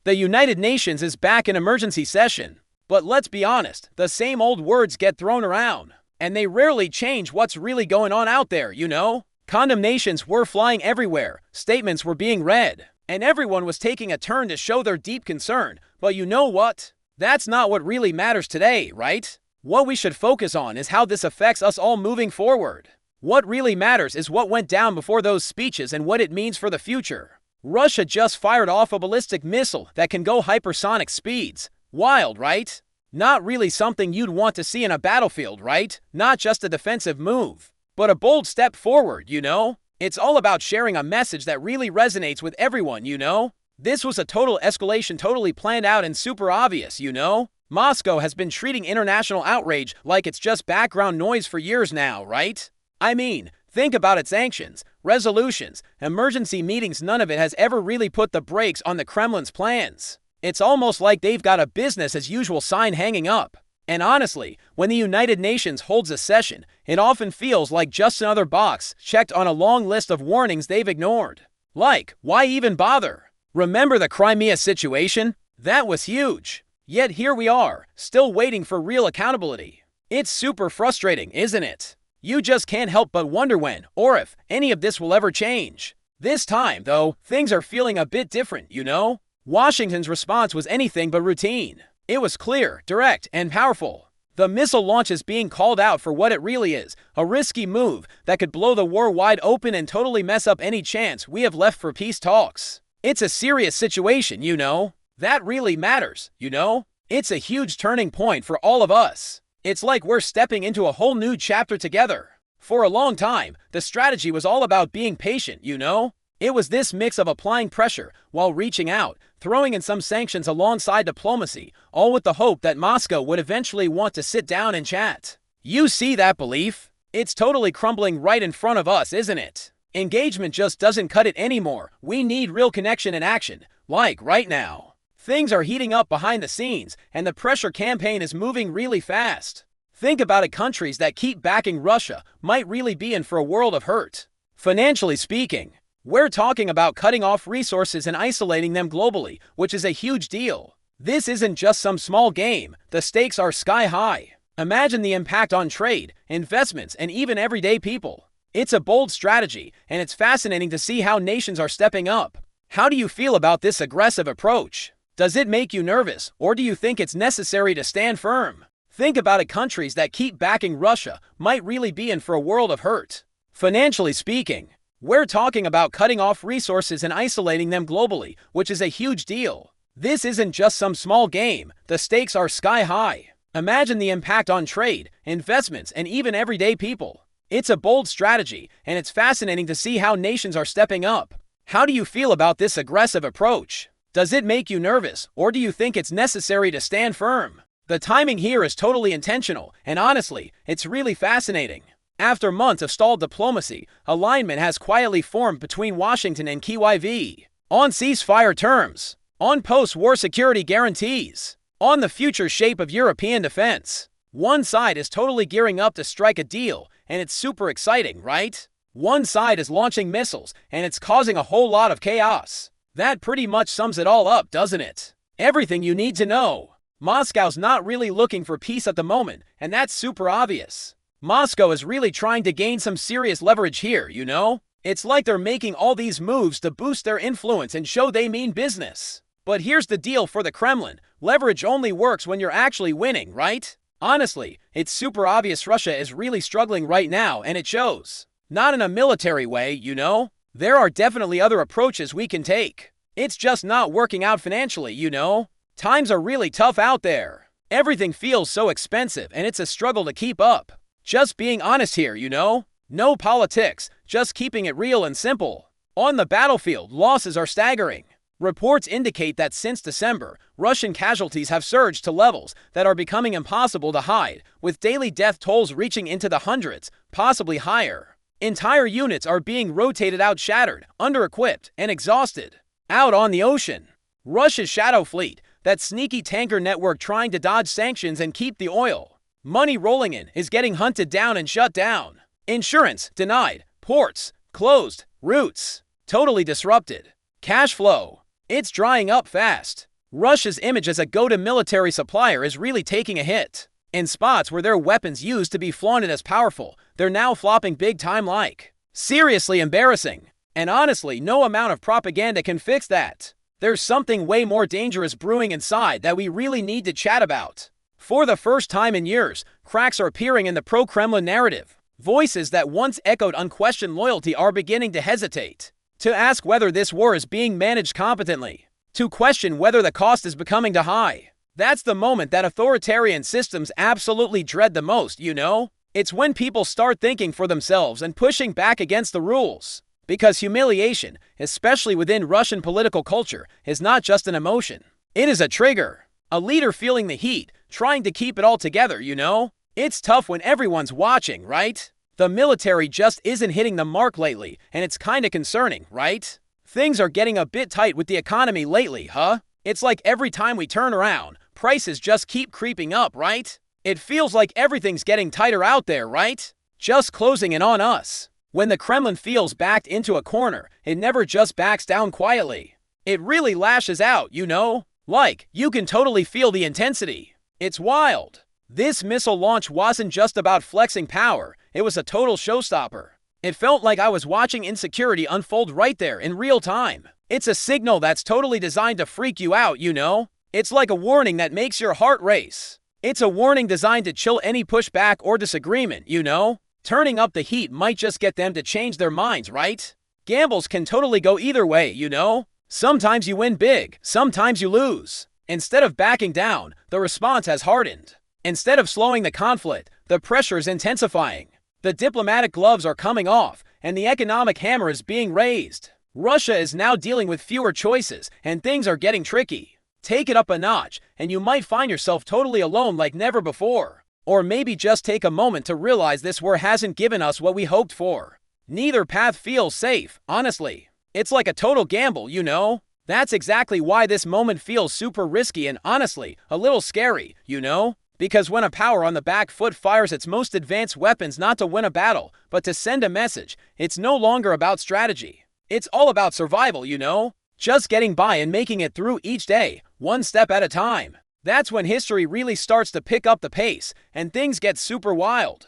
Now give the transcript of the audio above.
The United Nations is back in emergency session. But let's be honest, the same old words get thrown around. And they rarely change what's really going on out there, you know? Condemnations were flying everywhere, statements were being read, and everyone was taking a turn to show their deep concern. But you know what? That's not what really matters today, right? What we should focus on is how this affects us all moving forward. What really matters is what went down before those speeches and what it means for the future. Russia just fired off a ballistic missile that can go hypersonic speeds. Wild, right? Not really something you'd want to see in a battlefield, right? Not just a defensive move, but a bold step forward, you know? It's all about sharing a message that really resonates with everyone, you know? This was a total escalation, totally planned out and super obvious, you know? Moscow has been treating international outrage like it's just background noise for years now, right? I mean, think about its sanctions, resolutions, emergency meetings. None of it has ever really put the brakes on the Kremlin's plans. It's almost like they've got a business as usual sign hanging up. And honestly, when the United Nations holds a session, it often feels like just another box checked on a long list of warnings they've ignored. Like, why even bother? Remember the Crimea situation? That was huge. Yet here we are, still waiting for real accountability. It's super frustrating, isn't it? You just can't help but wonder when, or if, any of this will ever change. This time, though, things are feeling a bit different, you know? Washington's response was anything but routine. It was clear, direct, and powerful. The missile launch is being called out for what it really is, a risky move that could blow the war wide open and totally mess up any chance we have left for peace talks. It's a serious situation, you know. That really matters, you know. It's a huge turning point for all of us. It's like we're stepping into a whole new chapter together. For a long time, the strategy was all about being patient, you know. It was this mix of applying pressure while reaching out, throwing in some sanctions alongside diplomacy, all with the hope that Moscow would eventually want to sit down and chat. You see that belief? It's totally crumbling right in front of us, isn't it? Engagement just doesn't cut it anymore. We need real connection and action, like right now. Things are heating up behind the scenes, and the pressure campaign is moving really fast. Think about it, countries that keep backing Russia might really be in for a world of hurt. Financially speaking, we're talking about cutting off resources and isolating them globally, which is a huge deal. This isn't just some small game. The stakes are sky high. Imagine the impact on trade, investments, and even everyday people. It's a bold strategy, and it's fascinating to see how nations are stepping up. How do you feel about this aggressive approach? Does it make you nervous, or do you think it's necessary to stand firm? Think about it, countries that keep backing Russia might really be in for a world of hurt. Financially speaking, we're talking about cutting off resources and isolating them globally, which is a huge deal. This isn't just some small game. The stakes are sky high. Imagine the impact on trade, investments, and even everyday people. It's a bold strategy, and it's fascinating to see how nations are stepping up. How do you feel about this aggressive approach? Does it make you nervous, or do you think it's necessary to stand firm? The timing here is totally intentional, and honestly, it's really fascinating. After months of stalled diplomacy, alignment has quietly formed between Washington and Kyiv. On ceasefire terms, on post-war security guarantees, on the future shape of European defense. One side is totally gearing up to strike a deal, and it's super exciting, right? One side is launching missiles, and it's causing a whole lot of chaos. That pretty much sums it all up, doesn't it? Everything you need to know. Moscow's not really looking for peace at the moment, and that's super obvious. Moscow is really trying to gain some serious leverage here, you know? It's like they're making all these moves to boost their influence and show they mean business. But here's the deal for the Kremlin. Leverage only works when you're actually winning, right? Honestly, it's super obvious Russia is really struggling right now, and it shows. Not in a military way, you know? There are definitely other approaches we can take. It's just not working out financially, you know? Times are really tough out there. Everything feels so expensive, and it's a struggle to keep up. Just being honest here, you know? No politics, just keeping it real and simple. On the battlefield, losses are staggering. Reports indicate that since December, Russian casualties have surged to levels that are becoming impossible to hide, with daily death tolls reaching into the hundreds, possibly higher. Entire units are being rotated out, shattered, under-equipped, and exhausted. Out on the ocean, Russia's shadow fleet, that sneaky tanker network trying to dodge sanctions and keep the oil money rolling in, is getting hunted down and shut down. Insurance denied, ports closed, routes totally disrupted. Cash flow, it's drying up fast. Russia's image as a go-to military supplier is really taking a hit. In spots where their weapons used to be flaunted as powerful, they're now flopping big time like. Seriously embarrassing. And honestly, no amount of propaganda can fix that. There's something way more dangerous brewing inside that we really need to chat about. For the first time in years, cracks are appearing in the pro-Kremlin narrative. Voices that once echoed unquestioned loyalty are beginning to hesitate. To ask whether this war is being managed competently. To question whether the cost is becoming too high. That's the moment that authoritarian systems absolutely dread the most, you know? It's when people start thinking for themselves and pushing back against the rules. Because humiliation, especially within Russian political culture, is not just an emotion. It is a trigger. A leader feeling the heat, trying to keep it all together, you know? It's tough when everyone's watching, right? The military just isn't hitting the mark lately, and it's kinda concerning, right? Things are getting a bit tight with the economy lately, huh? It's like every time we turn around, prices just keep creeping up, right? It feels like everything's getting tighter out there, right? Just closing in on us. When the Kremlin feels backed into a corner, it never just backs down quietly. It really lashes out, you know? Like, you can totally feel the intensity. It's wild. This missile launch wasn't just about flexing power, it was a total showstopper. It felt like I was watching insecurity unfold right there in real time. It's a signal that's totally designed to freak you out, you know? It's like a warning that makes your heart race. It's a warning designed to chill any pushback or disagreement, you know? Turning up the heat might just get them to change their minds, right? Gambles can totally go either way, you know? Sometimes you win big, sometimes you lose. Instead of backing down, the response has hardened. Instead of slowing the conflict, the pressure is intensifying. The diplomatic gloves are coming off, and the economic hammer is being raised. Russia is now dealing with fewer choices, and things are getting tricky. Take it up a notch, and you might find yourself totally alone like never before. Or maybe just take a moment to realize this war hasn't given us what we hoped for. Neither path feels safe, honestly. It's like a total gamble, you know? That's exactly why this moment feels super risky and, honestly, a little scary, you know? Because when a power on the back foot fires its most advanced weapons not to win a battle, but to send a message, it's no longer about strategy. It's all about survival, you know? Just getting by and making it through each day, one step at a time. That's when history really starts to pick up the pace, and things get super wild.